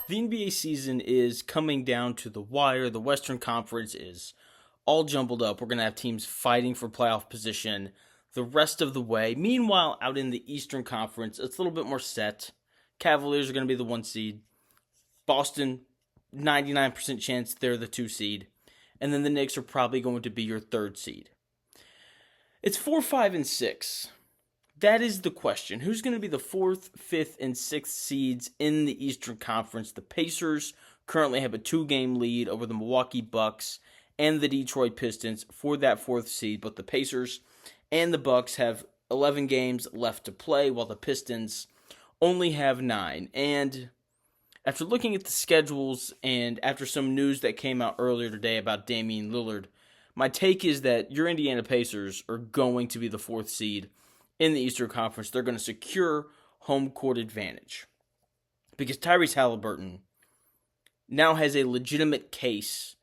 The NBA season is coming down to the wire. The Western Conference is all jumbled up. We're going to have teams fighting for playoff position the rest of the way. Meanwhile, out in the Eastern Conference, it's a little bit more set. Cavaliers are going to be the 1 seed. Boston, 99% chance they're the 2 seed. And then the Knicks are probably going to be your 3rd seed. It's 4, 5, and 6. That is the question. Who's going to be the 4th, 5th, and 6th seeds in the Eastern Conference? The Pacers currently have a 2-game lead over the Milwaukee Bucks and the Detroit Pistons for that 4th seed, but the Pacers and the Bucks have 11 games left to play, while the Pistons only have 9. And after looking at the schedules and after some news that came out earlier today about Damian Lillard, my take is that your Indiana Pacers are going to be the 4th seed in the Eastern Conference. They're going to secure home court advantage because Tyrese Halliburton now has a legitimate case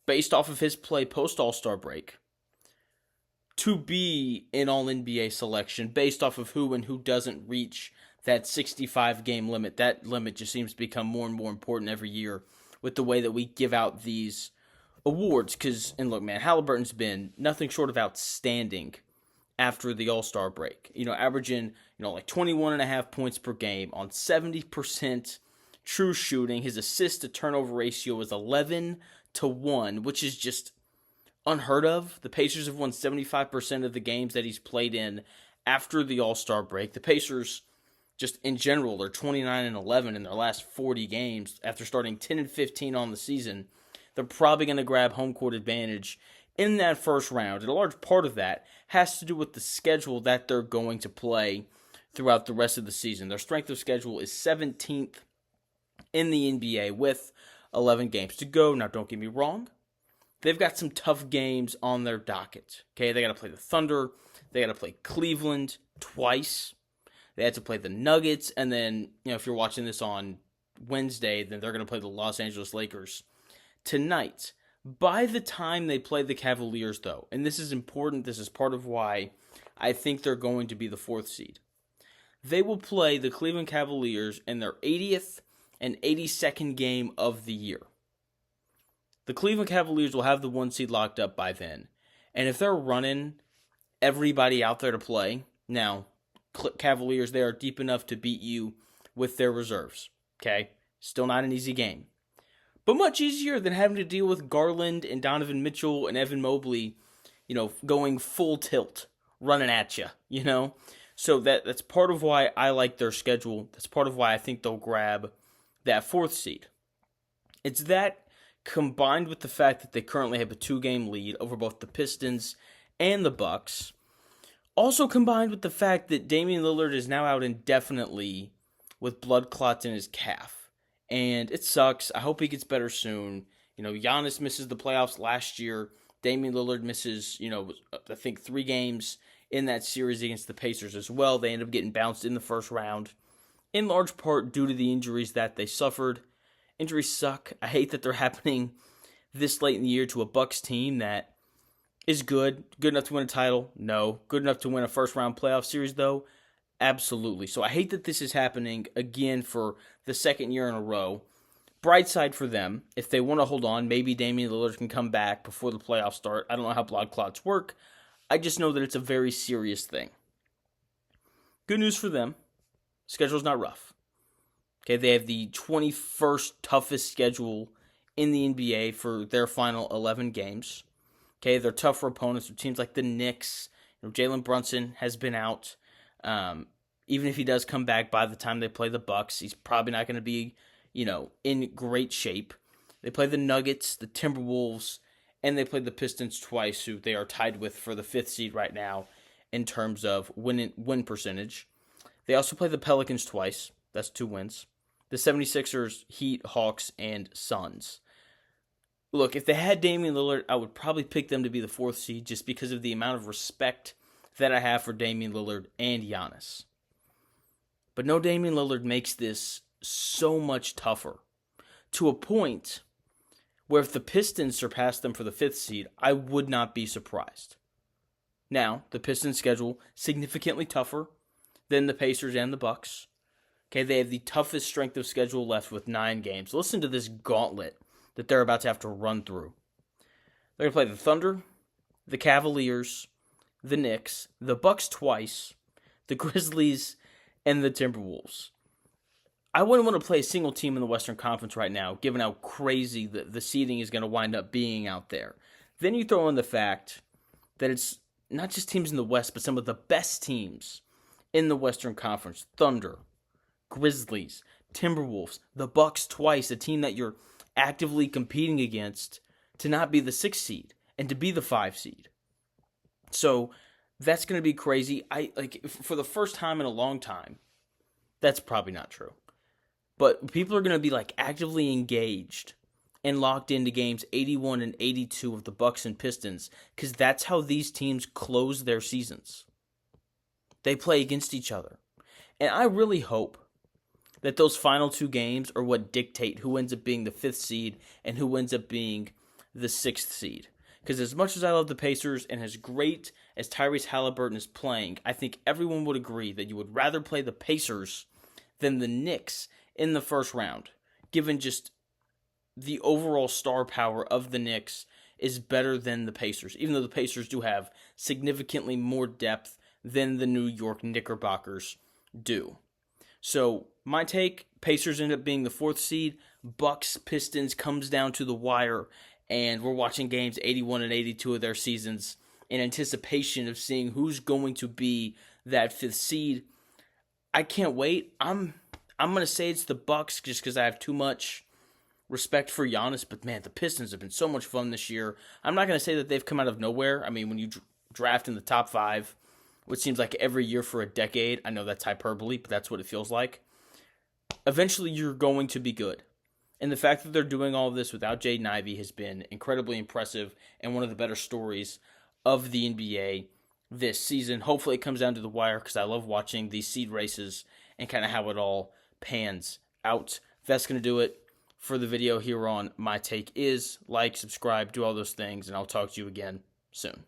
based off of his play post All-Star break to be an All-NBA selection based off of who and who doesn't reach that 65-game limit. That limit just seems to become more and more important every year with the way that we give out these awards. And look, man, Halliburton's been nothing short of outstanding after the All-Star break. Averaging, like 21.5 points per game on 70% true shooting. His assist-to-turnover ratio is 11-1, which is just unheard of. The Pacers have won 75% of the games that he's played in after the All-Star break. The Pacers, just in general, are 29-11 in their last 40 games after starting 10-15 on the season. They're probably going to grab home court advantage in that first round, and a large part of that has to do with the schedule that they're going to play throughout the rest of the season. Their strength of schedule is 17th in the NBA with 11 games to go. Now, don't get me wrong. They've got some tough games on their docket. Okay, they got to play the Thunder. They got to play Cleveland twice. They had to play the Nuggets, and then, if you're watching this on Wednesday, then they're going to play the Los Angeles Lakers tonight. By the time they play the Cavaliers, though, and this is important, this is part of why I think they're going to be the 4th seed, they will play the Cleveland Cavaliers in their 80th and 82nd game of the year. The Cleveland Cavaliers will have the 1 seed locked up by then, and if they're running everybody out there to play, now, Cavaliers, they are deep enough to beat you with their reserves, okay? Still not an easy game. But much easier than having to deal with Garland and Donovan Mitchell and Evan Mobley, going full tilt, running at you, So that's part of why I like their schedule. That's part of why I think they'll grab that 4th seed. It's that combined with the fact that they currently have a 2-game lead over both the Pistons and the Bucks. Also combined with the fact that Damian Lillard is now out indefinitely with blood clots in his calf. And it sucks. I hope he gets better soon. Giannis misses the playoffs last year. Damian Lillard misses, I think 3 games in that series against the Pacers as well. They end up getting bounced in the first round, in large part due to the injuries that they suffered. Injuries suck. I hate that they're happening this late in the year to a Bucks team that is good. Good enough to win a title? No. Good enough to win a first-round playoff series, though? Absolutely. So I hate that this is happening again for the 2nd year in a row. Bright side for them, if they want to hold on, maybe Damian Lillard can come back before the playoffs start. I don't know how blood clots work. I just know that it's a very serious thing. Good news for them. Schedule's not rough. Okay, they have the 21st toughest schedule in the NBA for their final 11 games. Okay, they're tougher opponents with teams like the Knicks. Jalen Brunson has been out. Even if he does come back by the time they play the Bucks, he's probably not going to be, in great shape. They play the Nuggets, the Timberwolves, and they play the Pistons twice, who they are tied with for the 5th seed right now in terms of win percentage. They also play the Pelicans twice. That's 2 wins. The 76ers, Heat, Hawks, and Suns. Look, if they had Damian Lillard, I would probably pick them to be the 4th seed just because of the amount of respect that I have for Damian Lillard and Giannis. But no Damian Lillard makes this so much tougher to a point where if the Pistons surpass them for the 5th seed, I would not be surprised. Now, the Pistons' schedule significantly tougher than the Pacers and the Bucks. Okay, they have the toughest strength of schedule left with 9 games. Listen to this gauntlet that they're about to have to run through. They're going to play the Thunder, the Cavaliers, the Knicks, the Bucks twice, the Grizzlies, and the Timberwolves. I wouldn't want to play a single team in the Western Conference right now, given how crazy the seeding is going to wind up being out there. Then you throw in the fact that it's not just teams in the West, but some of the best teams in the Western Conference. Thunder, Grizzlies, Timberwolves, the Bucks twice, a team that you're actively competing against to not be the 6th seed and to be the 5 seed. So that's going to be crazy. For the first time in a long time, that's probably not true. But people are going to be actively engaged and locked into games 81 and 82 of the Bucks and Pistons, because that's how these teams close their seasons. They play against each other. And I really hope that those final 2 games are what dictate who ends up being the 5th seed and who ends up being the 6th seed. Because as much as I love the Pacers and as great as Tyrese Halliburton is playing, I think everyone would agree that you would rather play the Pacers than the Knicks in the first round, given just the overall star power of the Knicks is better than the Pacers, even though the Pacers do have significantly more depth than the New York Knickerbockers do. So my take, Pacers end up being the 4th seed, Bucks, Pistons comes down to the wire, and we're watching games 81 and 82 of their seasons in anticipation of seeing who's going to be that 5th seed. I can't wait. I'm going to say it's the Bucks just because I have too much respect for Giannis, but man, the Pistons have been so much fun this year. I'm not going to say that they've come out of nowhere. I mean, when you draft in the top 5, which seems like every year for a decade, I know that's hyperbole, but that's what it feels like. Eventually, you're going to be good. And the fact that they're doing all of this without Jaden Ivey has been incredibly impressive and one of the better stories of the NBA this season. Hopefully it comes down to the wire because I love watching these seed races and kind of how it all pans out. That's going to do it for the video here on My Take Is. Like, subscribe, do all those things, and I'll talk to you again soon.